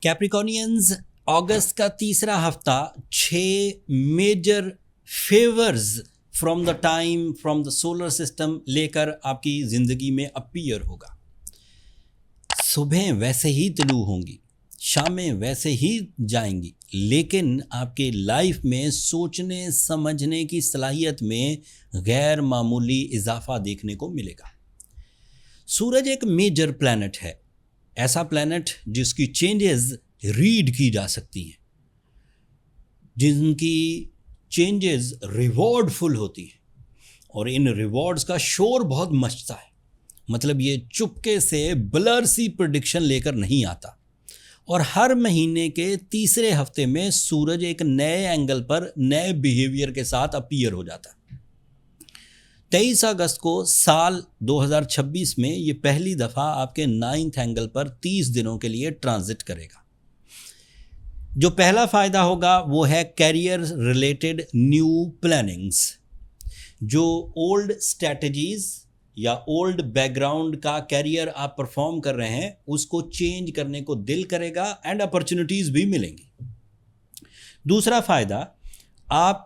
कैप्रिकॉर्नियंस, अगस्त का तीसरा हफ्ता 6 major favours from the solar system लेकर आपकी ज़िंदगी में अपीयर होगा। सुबह वैसे ही तुलू होंगी, शामें वैसे ही जाएंगी, लेकिन आपके लाइफ में सोचने समझने की सलाहियत में गैर मामूली इजाफा देखने को मिलेगा। सूरज एक मेजर प्लैनेट है, ऐसा प्लैनेट जिसकी चेंजेस रीड की जा सकती हैं, जिनकी चेंजेस रिवॉर्डफुल होती है और इन रिवॉर्ड्स का शोर बहुत मचता है। मतलब ये चुपके से ब्लर सी प्रेडिक्शन लेकर नहीं आता और हर महीने के तीसरे हफ्ते में सूरज एक नए एंगल पर नए बिहेवियर के साथ अपीयर हो जाता है। 23 अगस्त को साल 2026 में ये पहली दफ़ा आपके 9th एंगल पर 30 दिनों के लिए ट्रांजिट करेगा। जो पहला फ़ायदा होगा वो है कैरियर रिलेटेड न्यू प्लानिंग्स। जो ओल्ड स्ट्रैटेजीज़ या ओल्ड बैकग्राउंड का कैरियर आप परफॉर्म कर रहे हैं उसको चेंज करने को दिल करेगा एंड अपॉर्चुनिटीज़ भी मिलेंगी। दूसरा फ़ायदा, आप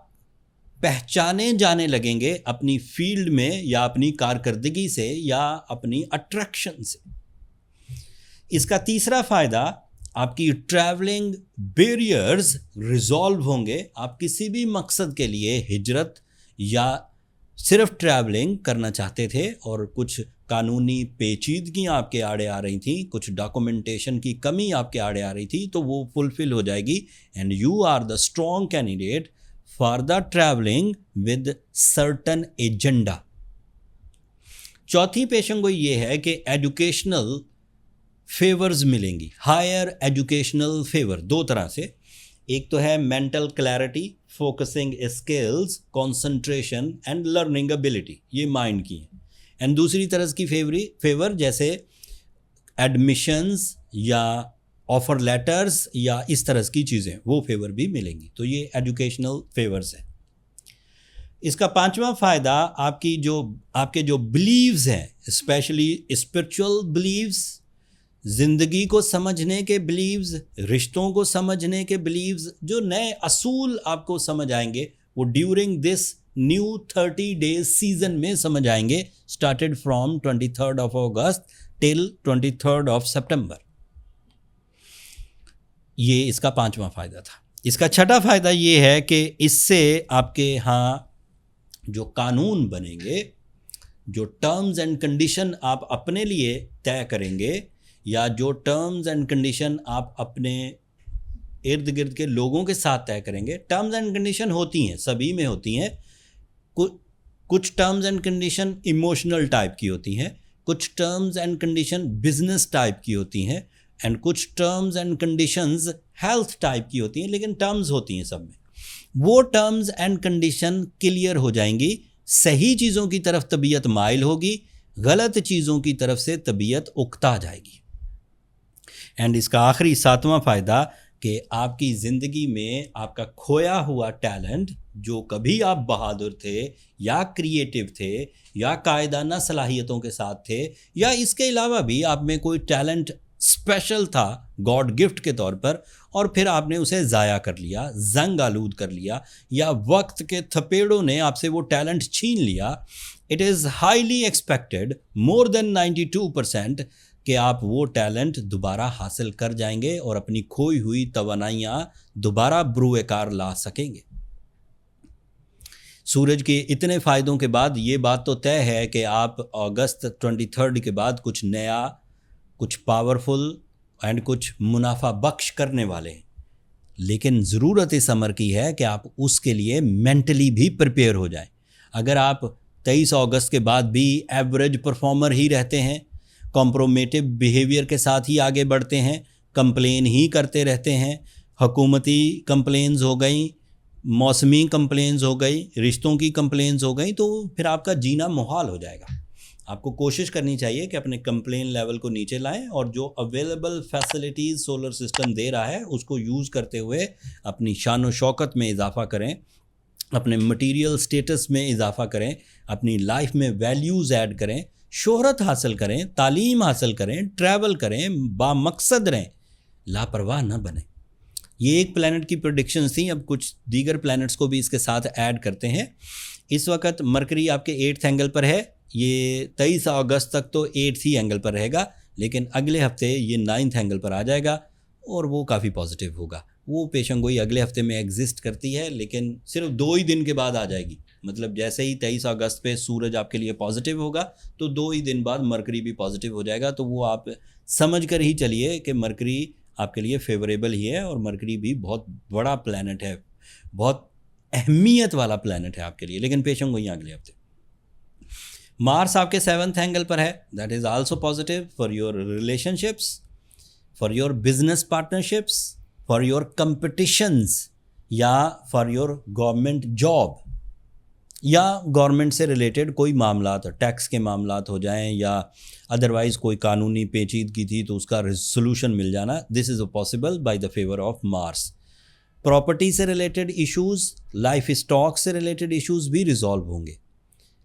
पहचाने जाने लगेंगे अपनी फील्ड में या अपनी कारकर्दगी से या अपनी अट्रैक्शन से। इसका तीसरा फ़ायदा, आपकी ट्रैवलिंग बैरियर्स रिजॉल्व होंगे। आप किसी भी मकसद के लिए हिजरत या सिर्फ ट्रैवलिंग करना चाहते थे और कुछ कानूनी पेचीदगियाँ आपके आड़े आ रही थी, कुछ डॉक्यूमेंटेशन की कमी आपके आड़े आ रही थी, तो वो फुलफिल हो जाएगी and you are the strong candidate for the travelling with certain agenda. चौथी पेशंगोई ये है कि एजुकेशनल फेवर्स मिलेंगी। हायर एजुकेशनल फेवर दो तरह से, एक तो है mental clarity, focusing skills, concentration and learning ability, ये माइंड की है। एंड दूसरी तरह की फेवर जैसे एडमिशंस या ऑफर लेटर्स या इस तरह की चीज़ें, वो फेवर भी मिलेंगी। तो ये एजुकेशनल फेवर्स है। इसका पांचवा फ़ायदा, आपके जो बिलीव्स हैं, स्पेशली स्पिरिचुअल बिलीव्स, ज़िंदगी को समझने के बिलीव्स, रिश्तों को समझने के बिलीव्स, जो नए असूल आपको समझ आएंगे वो during this new 30 days season में समझ आएंगे, started from 23rd of August till 23rd of September। ये इसका पांचवा फ़ायदा था। इसका छठा फ़ायदा ये है कि इससे आपके यहाँ जो कानून बनेंगे, जो टर्म्स एंड कंडीशन आप अपने लिए तय करेंगे या जो टर्म्स एंड कंडीशन आप अपने इर्द गिर्द के लोगों के साथ तय करेंगे। टर्म्स एंड कंडीशन होती हैं, सभी में होती हैं। कुछ terms and condition emotional type की होती हैं, कुछ terms and condition business type की होती हैं एंड कुछ terms and conditions health type की होती हैं, लेकिन टर्म्स होती हैं सब में। वो टर्म्स एंड कंडीशन क्लियर हो जाएंगी, सही चीज़ों की तरफ तबीयत माइल होगी, गलत चीज़ों की तरफ से तबीयत उकता जाएगी। एंड इसका आखिरी सातवां फ़ायदा कि आपकी ज़िंदगी में आपका खोया हुआ टैलेंट, जो कभी आप बहादुर थे या क्रिएटिव थे या कायदाना सलाहियतों के साथ थे या इसके अलावा भी आप में कोई टैलेंट स्पेशल था गॉड गिफ्ट के तौर पर, और फिर आपने उसे ज़ाया कर लिया, जंग आलूद कर लिया या वक्त के थपेड़ों ने आपसे वो टैलेंट छीन लिया। It is highly expected, more than 92%, कि आप वो टैलेंट दोबारा हासिल कर जाएंगे और अपनी खोई हुई तवानाइयाँ दोबारा ब्रूएकार ला सकेंगे। सूरज के इतने फ़ायदों के बाद ये बात तो तय है कि आप अगस्त 23rd के बाद कुछ नया, कुछ पावरफुल एंड कुछ मुनाफा बख्श करने वाले हैं, लेकिन ज़रूरत इस अमर की है कि आप उसके लिए मेंटली भी प्रिपेयर हो जाएं। अगर आप 23 अगस्त के बाद भी एवरेज परफॉर्मर ही रहते हैं, कॉम्प्रोमेटिव बिहेवियर के साथ ही आगे बढ़ते हैं, कंप्लेन ही करते रहते हैं, हुकूमती कंप्लेन्स हो गई, मौसमी कंप्लेन्स हो गई, रिश्तों की कंप्लेन्स हो गई, तो फिर आपका जीना मुहाल हो जाएगा। आपको कोशिश करनी चाहिए कि अपने कंप्लेन लेवल को नीचे लाएं और जो अवेलेबल फैसिलिटीज़ सोलर सिस्टम दे रहा है उसको यूज़ करते हुए अपनी शान व शौकत में इजाफ़ा करें, अपने मटीरियल स्टेटस में इजाफ़ा करें, अपनी लाइफ में वैल्यूज़ ऐड करें, शोहरत हासिल करें, तालीम हासिल करें, ट्रैवल करें, बामकसद रहें, लापरवाह ना बने। ये एक प्लैनेट की प्रेडिक्शंस थी, अब कुछ दीगर प्लैनेट्स को भी इसके साथ ऐड करते हैं। इस वक्त मरकरी आपके 8th एंगल पर है, ये 23 अगस्त तक तो 8th ही एंगल पर रहेगा, लेकिन अगले हफ्ते ये 9th एंगल पर आ जाएगा और वो काफ़ी पॉजिटिव होगा। वो पेशंगोई अगले हफ्ते में एग्जिस्ट करती है, लेकिन सिर्फ 2 ही दिन के बाद आ जाएगी। मतलब जैसे ही 23 अगस्त पे सूरज आपके लिए पॉजिटिव होगा तो 2 ही दिन बाद मरकरी भी पॉजिटिव हो जाएगा। तो वो आप समझ कर ही चलिए कि मरकरी आपके लिए फेवरेबल ही है, और मरकरी भी बहुत बड़ा प्लैनेट है, बहुत अहमियत वाला प्लैनेट है आपके लिए। लेकिन पेशंगोई अगले हफ्ते। मार्स आपके 7th एंगल पर है, that is also positive for your relationships, for your business partnerships, for your competitions, या फॉर योर गवर्नमेंट जॉब, या गवर्नमेंट से रिलेटेड कोई मामलात, टैक्स के मामलात हो जाएं या अदरवाइज़ कोई कानूनी पेचीदगी थी तो उसका सोल्यूशन मिल जाना। This is possible by the favour of Mars. Property से रिलेटेड इश्यूज़, लाइफ स्टॉक से रिलेटेड इश्यूज़ भी रिजॉल्व होंगे।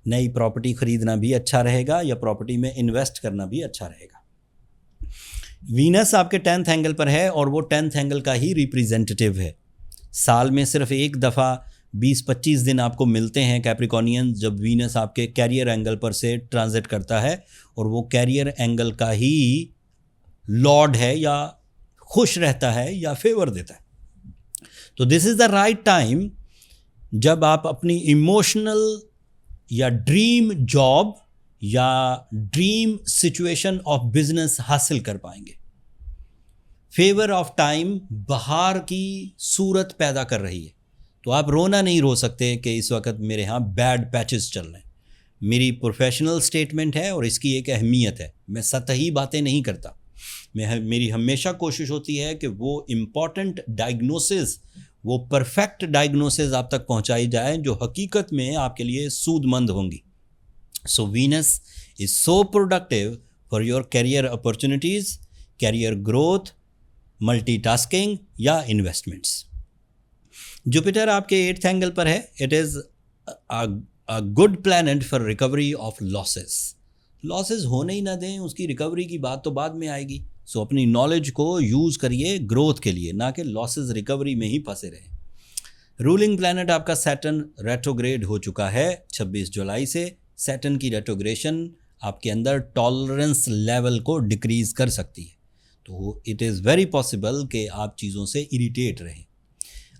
नई प्रॉपर्टी ख़रीदना भी अच्छा रहेगा या प्रॉपर्टी में इन्वेस्ट करना भी अच्छा रहेगा। वीनस आपके 10th एंगल पर है और वो 10th एंगल का ही रिप्रेजेंटेटिव है। साल में सिर्फ एक दफ़ा 20-25 दिन आपको मिलते हैं कैप्रिकॉर्नियन, जब वीनस आपके कैरियर एंगल पर से ट्रांजिट करता है, और वो कैरियर एंगल का ही लॉर्ड है, या खुश रहता है या फेवर देता है। तो this is the right time जब आप अपनी इमोशनल या ड्रीम जॉब या ड्रीम सिचुएशन ऑफ बिजनेस हासिल कर पाएंगे। फेवर ऑफ टाइम बहार की सूरत पैदा कर रही है, तो आप रोना नहीं रो सकते कि इस वक्त मेरे यहाँ बैड पैचेस चल रहे हैं। मेरी प्रोफेशनल स्टेटमेंट है और इसकी एक अहमियत है। मैं सतही बातें नहीं करता, मेरी हमेशा कोशिश होती है कि वो इम्पॉर्टेंट डायग्नोसिस, वो परफेक्ट डायग्नोसिस आप तक पहुँचाई जाए जो हकीकत में आपके लिए सूदमंद होंगी। So Venus is so productive for your career opportunities, career growth, multitasking या इन्वेस्टमेंट्स। जुपिटर आपके 8th एंगल पर है। It is a good planet for recovery of losses होने ही ना दें, उसकी रिकवरी की बात तो बाद में आएगी। सो अपनी नॉलेज को यूज़ करिए ग्रोथ के लिए, ना कि लॉसेस रिकवरी में ही फंसे रहें। रूलिंग प्लैनेट आपका सैटर्न रेट्रोग्रेड हो चुका है 26 जुलाई से। सैटर्न की रेट्रोग्रेशन आपके अंदर टॉलरेंस लेवल को डिक्रीज़ कर सकती है, तो इट इज़ वेरी पॉसिबल कि आप चीज़ों से इरिटेट रहें।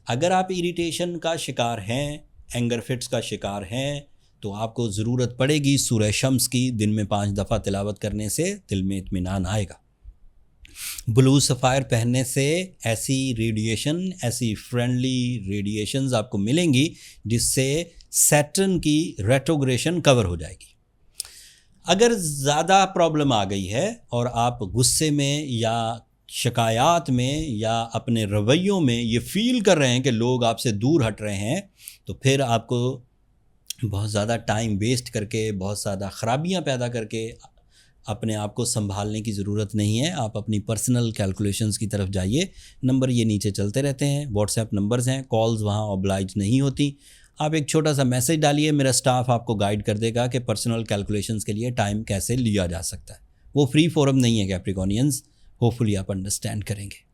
अगर आप इरिटेशन का शिकार हैं, एंगर फिट्स का शिकार हैं, तो आपको ज़रूरत पड़ेगी सूरह शम्स की दिन में 5 दफ़ा तिलावत करने से दिल में इत्मीनान आएगा। ब्लू सफ़ायर पहनने से ऐसी रेडिएशन, ऐसी फ्रेंडली रेडिएशंस आपको मिलेंगी जिससे सैटर्न की रेट्रोग्रेशन कवर हो जाएगी। अगर ज़्यादा प्रॉब्लम आ गई है और आप गुस्से में या शिकायत में या अपने रवैयों में ये फील कर रहे हैं कि लोग आपसे दूर हट रहे हैं, तो फिर आपको बहुत ज़्यादा टाइम वेस्ट करके, बहुत ज़्यादा ख़राबियाँ पैदा करके अपने आप को संभालने की ज़रूरत नहीं है। आप अपनी पर्सनल कैलकुलेशंस की तरफ जाइए। नंबर ये नीचे चलते रहते हैं, व्हाट्सएप नंबर्स हैं, कॉल्स वहाँ ऑब्लाइज नहीं होती। आप एक छोटा सा मैसेज डालिए, मेरा स्टाफ आपको गाइड कर देगा कि पर्सनल कैलकुलेशंस के लिए टाइम कैसे लिया जा सकता है। वो फ्री फोरम नहीं है कैप्रिकॉर्नियंस, होपफुली आप अंडरस्टैंड करेंगे।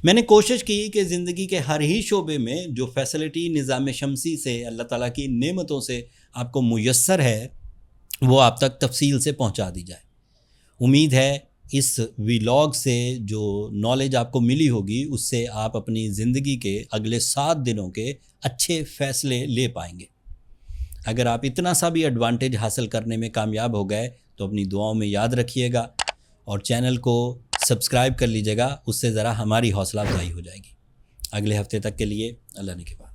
मैंने कोशिश की कि ज़िंदगी के हर ही शोबे में जो फैसिलिटी निज़ाम शमसी से, अल्लाह ताला की नेमतों से आपको मुयस्सर है, वो आप तक तफसील से पहुंचा दी जाए। उम्मीद है इस व्लॉग से जो नॉलेज आपको मिली होगी उससे आप अपनी ज़िंदगी के अगले 7 दिनों के अच्छे फ़ैसले ले पाएंगे। अगर आप इतना सा भी एडवांटेज हासिल करने में कामयाब हो गए तो अपनी दुआओं में याद रखिएगा और चैनल को सब्सक्राइब कर लीजिएगा, उससे ज़रा हमारी हौसला अफजाई हो जाएगी। अगले हफ्ते तक के लिए अल्लाह ने के बाद।